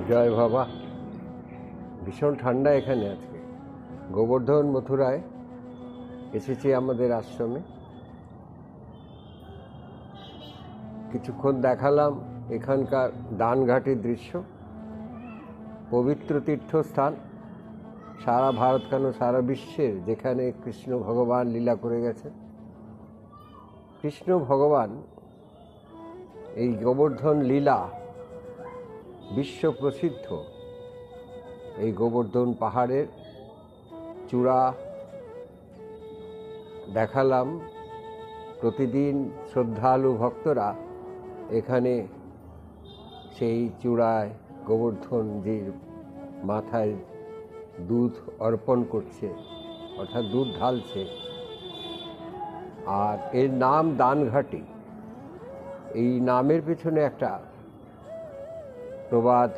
জয় বাবা। ভীষণ ঠান্ডা এখানে আজকে। গোবর্ধন মথুরায় এসেছি আমাদের আশ্রমে। কিছুক্ষণ দেখালাম এখানকার দানঘাটের দৃশ্য। পবিত্র তীর্থস্থান, সারা ভারত কেন সারা বিশ্বের যেখানে কৃষ্ণ ভগবান লীলা করে গেছে। কৃষ্ণ ভগবান এই গোবর্ধন লীলা বিশ্ব প্রসিদ্ধ। এই গোবর্ধন পাহাড়ের চূড়া দেখালাম। প্রতিদিন শ্রদ্ধালু ভক্তরা এখানে সেই চূড়ায় গোবর্ধনজির মাথায় দুধ অর্পণ করছে, অর্থাৎ দুধ ঢালছে। আর এর নাম দানঘাটি। এই নামের পেছনে একটা প্রবাদ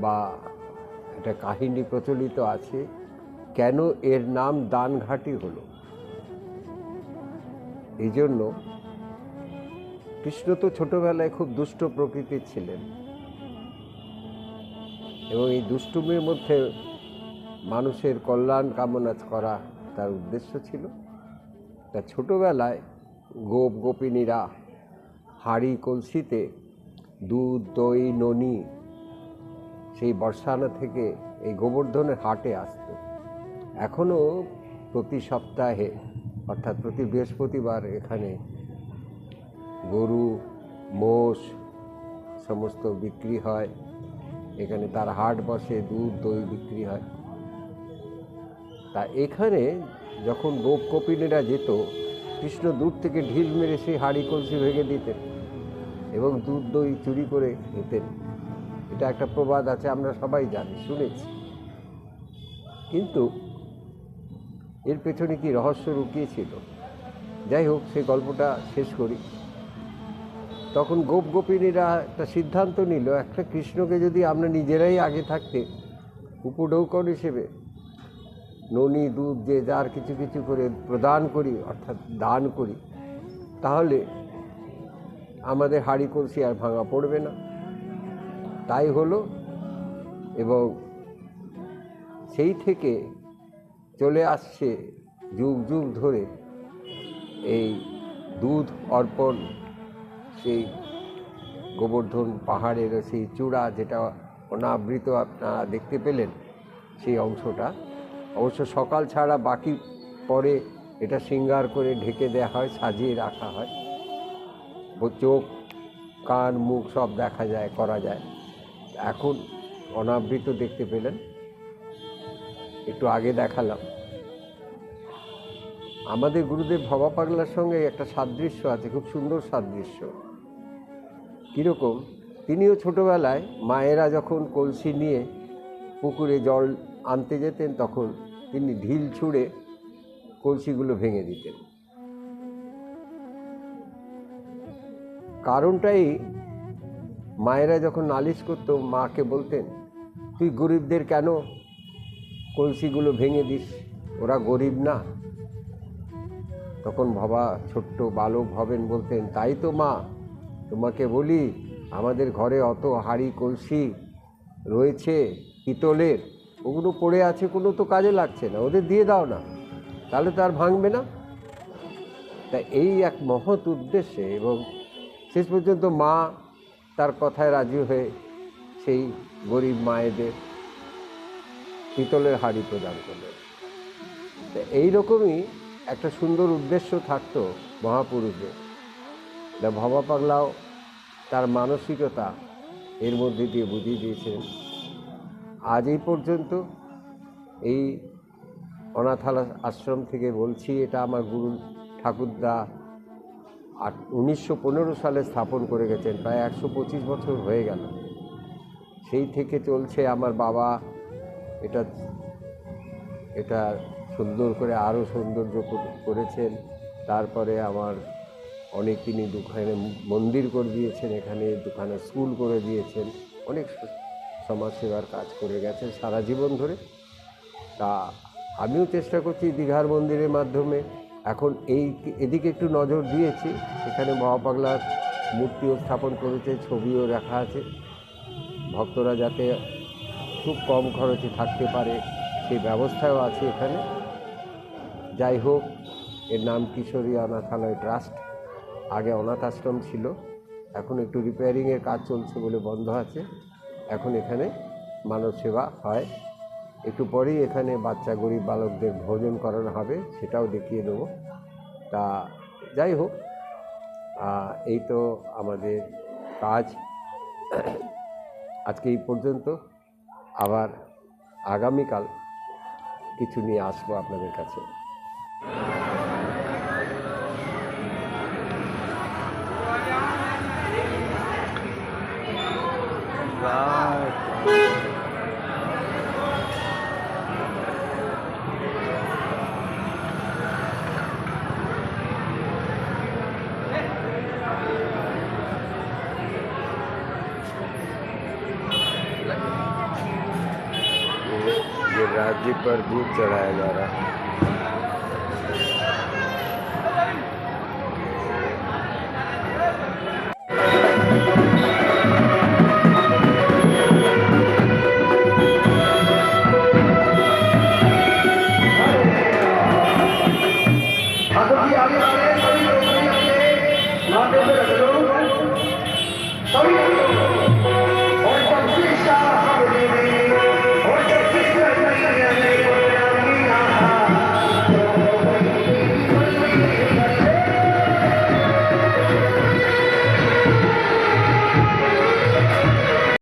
বা একটা কাহিনী প্রচলিত আছে, কেন এর নাম দানঘাটি হলো। এই জন্য কৃষ্ণ তো ছোটবেলায় খুব দুষ্ট প্রকৃতির ছিলেন এবং এই দুষ্টুমির মধ্যে মানুষের কল্যাণ কামনা করা তার উদ্দেশ্য ছিল। তা ছোটবেলায় গোপিনীরা হাঁড়ি কলসিতে দুধ, দই, ননি সেই বর্ষানা থেকে এই গোবর্ধনের হাটে আসত। এখনও প্রতি সপ্তাহে অর্থাৎ প্রতি বৃহস্পতিবার এখানে গরু, মোষ সমস্ত বিক্রি হয়। এখানে তার হাট বসে, দুধ, দই বিক্রি হয়। তা এখানে যখন গোপিনীরা যেত, কৃষ্ণ দূর থেকে ঢিল মেরে সেই হাঁড়ি কলসি ভেঙে দিতেন এবং দুধ, দই চুরি করে নিতেন। এটা একটা প্রবাদ আছে, আমরা সবাই জানি, শুনেছি। কিন্তু এর পেছনে কি রহস্য লুকিয়েছিল? যাই হোক, সেই গল্পটা শেষ করি। তখন গোপিনীরা একটা সিদ্ধান্ত নিল, একটা কৃষ্ণকে যদি আমরা নিজেরাই আগে থাকতে উপঢৌকন হিসেবে ননি, দুধ যে যার কিছু কিছু করে প্রদান করি, অর্থাৎ দান করি, তাহলে আমাদের হাঁড়ি কলসি আর ভাঙা পড়বে না। তাই হলো এবং সেই থেকে চলে আসছে যুগ যুগ ধরে এই দুধ অর্পণ। সেই গোবর্ধন পাহাড়ের সেই চূড়া যেটা অনাবৃত আপনারা দেখতে পেলেন, সেই অংশটা অবশ্য সকাল ছাড়া বাকি পরে এটা শৃঙ্গার করে ঢেকে দেওয়া হয়, সাজিয়ে রাখা হয়। চোখ, কান, মুখ সব দেখা যায়, করা যায়। এখন অনাবৃত দেখতে পেলেন, একটু আগে দেখালাম। আমাদের গুরুদেব ভবা পাগলার সঙ্গে একটা সাদৃশ্য আছে, খুব সুন্দর সাদৃশ্য। কীরকম? তিনিও ছোটোবেলায় মায়েরা যখন কলসি নিয়ে পুকুরে জল আনতে যেতেন, তখন তিনি ঢিল ছুঁড়ে কলসিগুলো ভেঙে দিতেন। কারণটাই, মায়েরা যখন নালিশ করত, মাকে বলতেন, তুই গরিবদের কেন কলসিগুলো ভেঙে দিস, ওরা গরিব না? তখন ভবা ছোট্ট বালক ভবেন বলতেন, তাই তো মা, তোমাকে বলি, আমাদের ঘরে অত হাঁড়ি কলসি রয়েছে পিতলের, ওগুলো পড়ে আছে, কোনো তো কাজে লাগছে না, ওদের দিয়ে দাও না, তাহলে তো আর ভাঙবে না। তা এই এক মহৎ উদ্দেশ্যে এবং শেষ পর্যন্ত মা তার কথায় রাজি হয়ে সেই গরিব মায়েদের পিতলের হাঁড়ি প্রদান করলেন। এইরকমই একটা সুন্দর উদ্দেশ্য থাকতো মহাপুরুষদের। ভবা পাগলাও তার মানসিকতা এর মধ্যে দিয়ে বুঝিয়ে দিয়েছেন। আজ এই পর্যন্ত এই অনাথাল আশ্রম থেকে বলছি, এটা আমার গুরু ঠাকুরদা 1915 সালে স্থাপন করে গেছেন, প্রায় 125 বছর হয়ে গেল। সেই থেকে চলছে। আমার বাবা এটা সুন্দর করে আরও সৌন্দর্য করেছেন। তারপরে আমার অনেক তিনি দুখানে মন্দির করে দিয়েছেন, এখানে দুখানে স্কুল করে দিয়েছেন, অনেক সমাজসেবার কাজ করে গেছেন সারা জীবন ধরে। তা আমিও চেষ্টা করছি দীঘার মন্দিরের মাধ্যমে। এখন এদিকে একটু নজর দিয়েছি, এখানে ভবা পাগলার মূর্তিও স্থাপন করেছে, ছবিও রাখা আছে। ভক্তরা যাতে খুব কম খরচে থাকতে পারে সেই ব্যবস্থাও আছে এখানে। যাই হোক, এর নাম কিশোরী অনাথালয় ট্রাস্ট। আগে অনাথ আশ্রম ছিল, এখন একটু রিপেয়ারিংয়ের কাজ চলছে বলে বন্ধ আছে। এখন এখানে মানব সেবা হয়। একটু পরেই এখানে বাচ্চা গরিব বালকদের ভোজন করানো হবে, সেটাও দেখিয়ে দেবো। তা যাই হোক, এই তো আমাদের কাজ আজকে এই পর্যন্ত। আবার আগামীকাল কিছু নিয়ে আসবো আপনাদের কাছে। ये राज्य पर दूध चढ़ाया जा रहा है। सभी